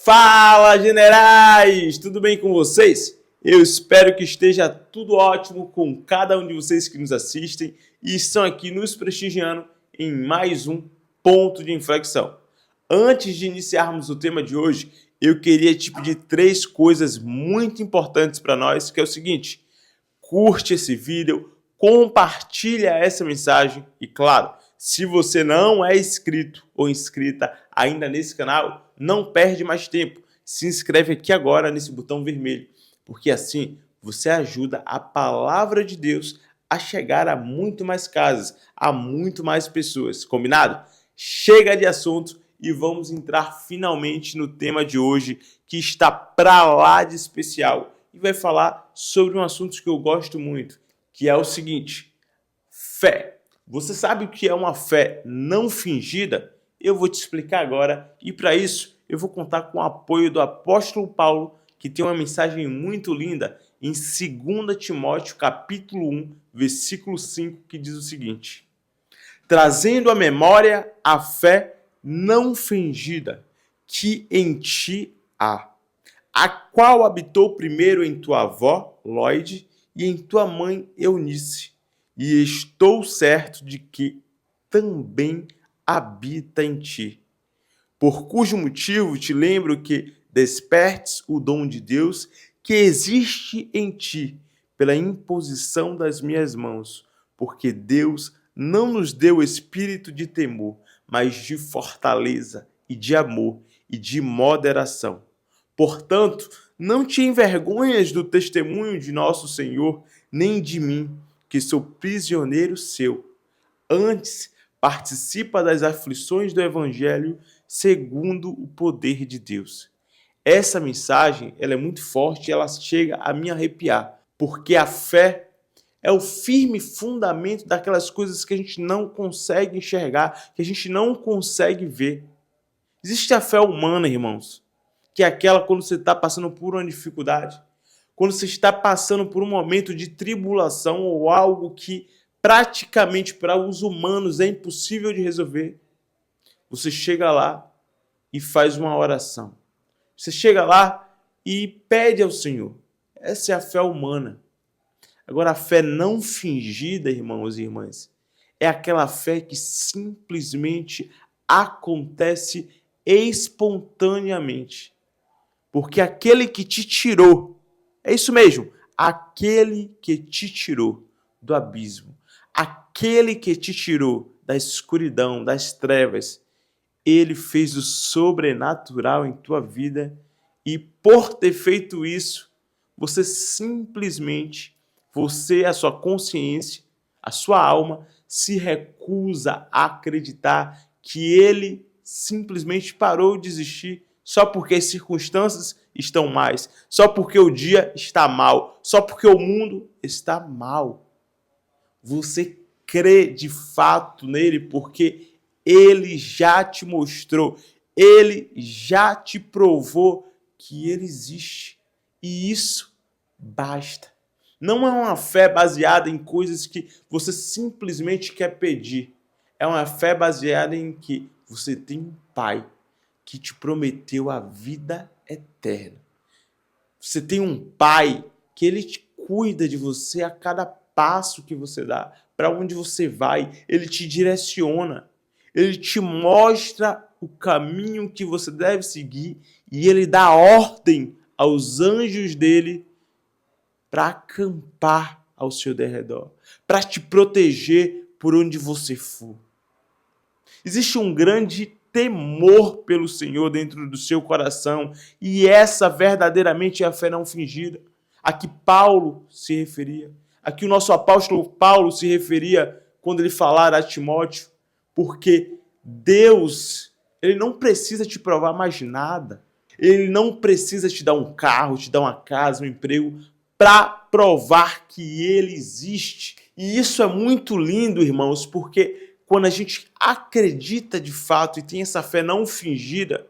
Fala, generais! Tudo bem com vocês? Eu espero que esteja tudo ótimo com cada um de vocês que nos assistem e estão aqui nos prestigiando em mais um ponto de inflexão. Antes de iniciarmos o tema de hoje, eu queria te pedir 3 coisas muito importantes para nós, que é o seguinte: curte esse vídeo, compartilha essa mensagem e, claro, se você não é inscrito ou inscrita ainda nesse canal, não perde mais tempo. Se inscreve aqui agora nesse botão vermelho, porque assim você ajuda a palavra de Deus a chegar a muito mais casas, a muito mais pessoas. Combinado? Chega de assunto e vamos entrar finalmente no tema de hoje, que está pra lá de especial e vai falar sobre um assunto que eu gosto muito, que é o seguinte: fé. Você sabe o que é uma fé não fingida? Eu vou te explicar agora e para isso eu vou contar com o apoio do apóstolo Paulo, que tem uma mensagem muito linda em 2 Timóteo capítulo 1, versículo 5, que diz o seguinte: trazendo à memória a fé não fingida que em ti há, a qual habitou primeiro em tua avó, Lóide, e em tua mãe, Eunice, e estou certo de que também habita em ti. Por cujo motivo te lembro que despertes o dom de Deus que existe em ti, pela imposição das minhas mãos, porque Deus não nos deu espírito de temor, mas de fortaleza e de amor e de moderação. Portanto, não te envergonhas do testemunho de nosso Senhor, nem de mim, que sou prisioneiro seu. Antes, participa das aflições do Evangelho segundo o poder de Deus. Essa mensagem ela é muito forte e ela chega a me arrepiar, porque a fé é o firme fundamento daquelas coisas que a gente não consegue enxergar, que a gente não consegue ver. Existe a fé humana, irmãos, que é aquela quando você está passando por uma dificuldade, quando você está passando por um momento de tribulação ou algo que praticamente para os humanos é impossível de resolver. Você chega lá e faz uma oração. Você chega lá e pede ao Senhor. Essa é a fé humana. Agora, a fé não fingida, irmãos e irmãs, é aquela fé que simplesmente acontece espontaneamente. Porque aquele que te tirou, é isso mesmo, aquele que te tirou do abismo, aquele que te tirou da escuridão, das trevas, ele fez o sobrenatural em tua vida e por ter feito isso, você simplesmente, a sua consciência, a sua alma, se recusa a acreditar que ele simplesmente parou de existir só porque as circunstâncias estão mais, só porque o dia está mal, só porque o mundo está mal. Você crê de fato nele porque ele já te mostrou, ele já te provou que ele existe. E isso basta. Não é uma fé baseada em coisas que você simplesmente quer pedir. É uma fé baseada em que você tem um Pai que te prometeu a vida eterna. Você tem um Pai que ele te cuida de você a cada passo que você dá, para onde você vai, ele te direciona, ele te mostra o caminho que você deve seguir e ele dá ordem aos anjos dele para acampar ao seu derredor, para te proteger por onde você for. Existe um grande temor pelo Senhor dentro do seu coração e essa verdadeiramente é a fé não fingida, a que Paulo se referia, a que o nosso apóstolo Paulo se referia quando ele falara a Timóteo, porque Deus, ele não precisa te provar mais nada, ele não precisa te dar um carro, te dar uma casa, um emprego, para provar que ele existe. E isso é muito lindo, irmãos, porque quando a gente acredita de fato e tem essa fé não fingida,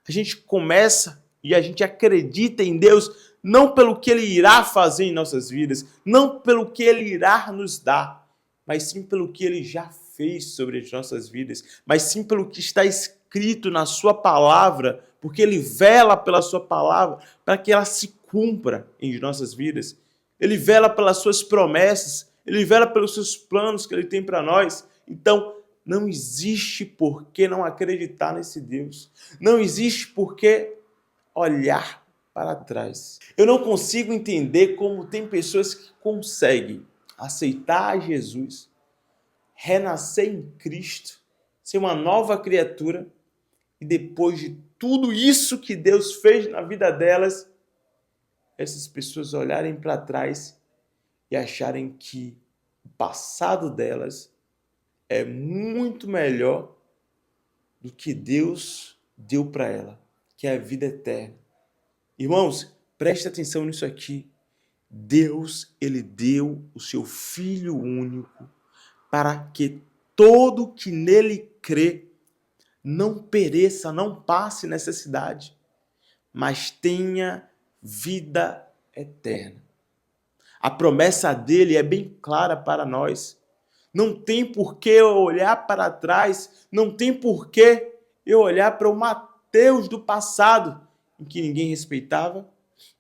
a gente começa e a gente acredita em Deus não pelo que Ele irá fazer em nossas vidas, não pelo que Ele irá nos dar, mas sim pelo que Ele já fez sobre as nossas vidas, mas sim pelo que está escrito na Sua palavra porque Ele vela pela sua palavra para que ela se cumpra em nossas vidas. Ele vela pelas suas promessas, Ele vela pelos seus planos que Ele tem para nós. Então, não existe por que não acreditar nesse Deus. Não existe por que olhar para trás. Eu não consigo entender como tem pessoas que conseguem aceitar Jesus, renascer em Cristo, ser uma nova criatura e depois de tudo isso que Deus fez na vida delas, essas pessoas olharem para trás e acharem que o passado delas é muito melhor do que Deus deu para ela, que é a vida eterna. Irmãos, preste atenção nisso aqui. Deus, Ele deu o seu Filho único para que todo que nele crê não pereça, não passe necessidade, mas tenha vida eterna. A promessa dele é bem clara para nós. Não tem por que eu olhar para trás, não tem por que eu olhar para o Mateus do passado, em que ninguém respeitava,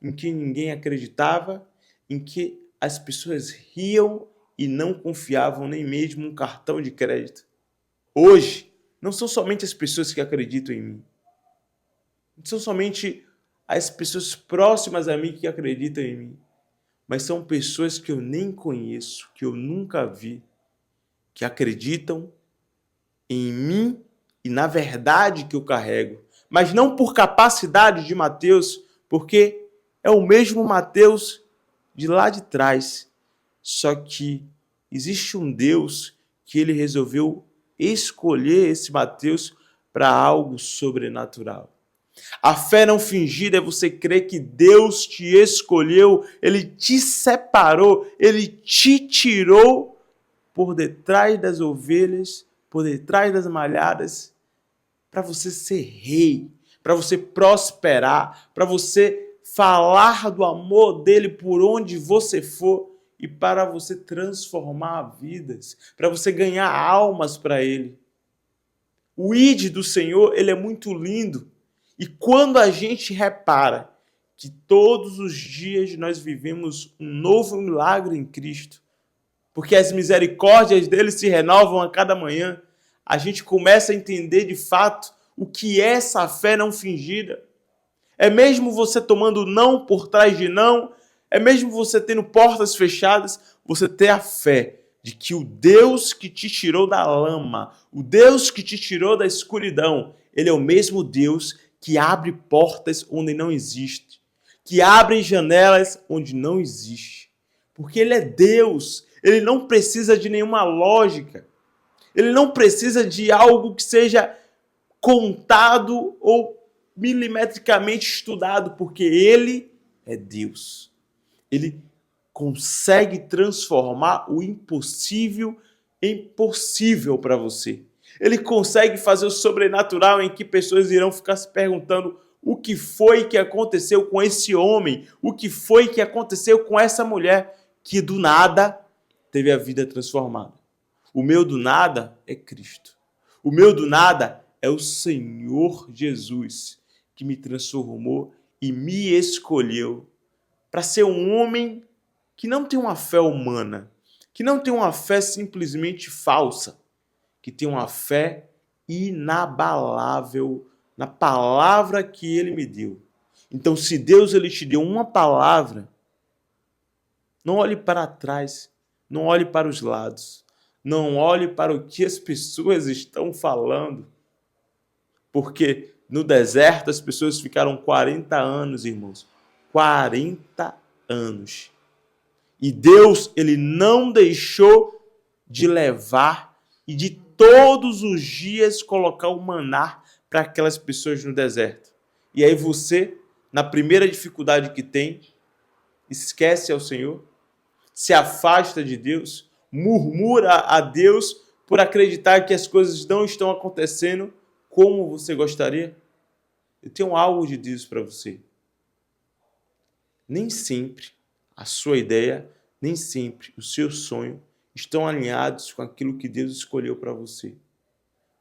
em que ninguém acreditava, em que as pessoas riam e não confiavam nem mesmo um cartão de crédito. Hoje, não são somente as pessoas que acreditam em mim. Não são somente as pessoas próximas a mim que acreditam em mim. Mas são pessoas que eu nem conheço, que eu nunca vi, que acreditam em mim e na verdade que eu carrego. Mas não por capacidade de Mateus, porque é o mesmo Mateus de lá de trás. Só que existe um Deus que ele resolveu escolher esse Mateus para algo sobrenatural. A fé não fingida é você crer que Deus te escolheu, Ele te separou, Ele te tirou por detrás das ovelhas, por detrás das malhadas, para você ser rei, para você prosperar, para você falar do amor dele por onde você for e para você transformar vidas, para você ganhar almas para ele. O ID do Senhor, ele é muito lindo. E quando a gente repara que todos os dias nós vivemos um novo milagre em Cristo, porque as misericórdias dele se renovam a cada manhã, a gente começa a entender de fato o que é essa fé não fingida. É mesmo você tomando não por trás de não, é mesmo você tendo portas fechadas, você ter a fé de que o Deus que te tirou da lama, o Deus que te tirou da escuridão, ele é o mesmo Deus que abre portas onde não existe, que abre janelas onde não existe. Porque ele é Deus, ele não precisa de nenhuma lógica, ele não precisa de algo que seja contado ou milimetricamente estudado, porque ele é Deus. Ele consegue transformar o impossível em possível para você. Ele consegue fazer o sobrenatural em que pessoas irão ficar se perguntando o que foi que aconteceu com esse homem, o que foi que aconteceu com essa mulher que do nada teve a vida transformada. O meu do nada é Cristo. O meu do nada é o Senhor Jesus que me transformou e me escolheu para ser um homem que não tem uma fé humana, que não tem uma fé simplesmente falsa, que tem uma fé inabalável na palavra que ele me deu. Então, se Deus ele te deu uma palavra, não olhe para trás, não olhe para os lados, não olhe para o que as pessoas estão falando, porque no deserto as pessoas ficaram 40 anos, irmãos, 40 anos. E Deus, ele não deixou de levar e de todos os dias colocar o maná para aquelas pessoas no deserto. E aí você, na primeira dificuldade que tem, esquece ao Senhor, se afasta de Deus, murmura a Deus por acreditar que as coisas não estão acontecendo como você gostaria. Eu tenho algo de Deus para você. Nem sempre a sua ideia, nem sempre o seu sonho estão alinhados com aquilo que Deus escolheu para você.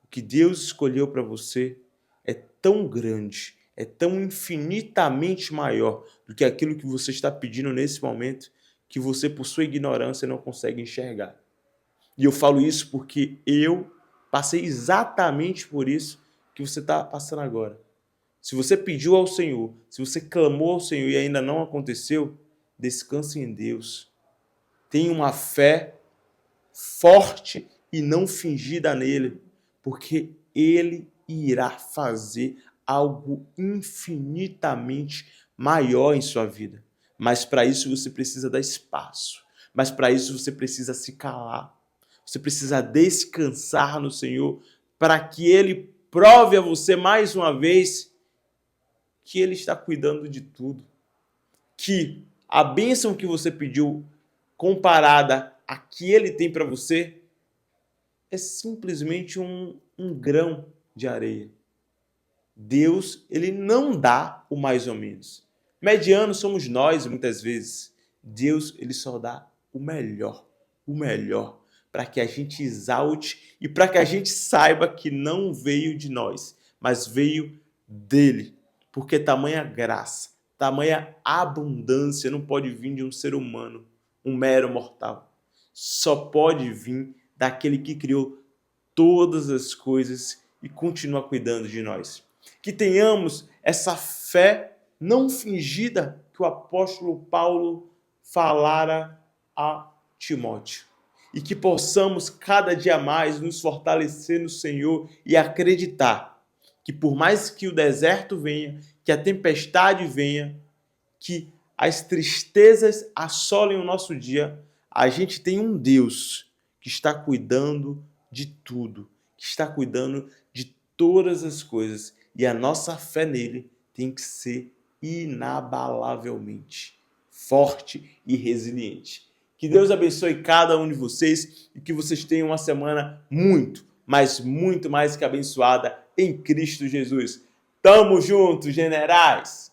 O que Deus escolheu para você é tão grande, é tão infinitamente maior do que aquilo que você está pedindo nesse momento, que você, por sua ignorância, não consegue enxergar. E eu falo isso porque eu passei exatamente por isso que você está passando agora. Se você pediu ao Senhor, se você clamou ao Senhor e ainda não aconteceu, descanse em Deus. Tenha uma fé forte e não fingida nele, porque ele irá fazer algo infinitamente maior em sua vida. Mas para isso você precisa dar espaço. Mas para isso você precisa se calar. Você precisa descansar no Senhor para que ele prove a você mais uma vez que ele está cuidando de tudo. Que a bênção que você pediu comparada a que ele tem para você é simplesmente um grão de areia. Deus, ele não dá o mais ou menos. Medianos somos nós, muitas vezes. Deus, ele só dá o melhor, para que a gente exalte e para que a gente saiba que não veio de nós, mas veio dele. Porque tamanha graça, tamanha abundância não pode vir de um ser humano, um mero mortal. Só pode vir daquele que criou todas as coisas e continua cuidando de nós. Que tenhamos essa fé não fingida que o apóstolo Paulo falara a Timóteo. E que possamos cada dia mais nos fortalecer no Senhor e acreditar que por mais que o deserto venha, que a tempestade venha, que as tristezas assolem o nosso dia, a gente tem um Deus que está cuidando de tudo, que está cuidando de todas as coisas. E a nossa fé nele tem que ser inabalavelmente forte e resiliente. Que Deus abençoe cada um de vocês e que vocês tenham uma semana muito, mas muito mais que abençoada em Cristo Jesus. Tamo junto, generais!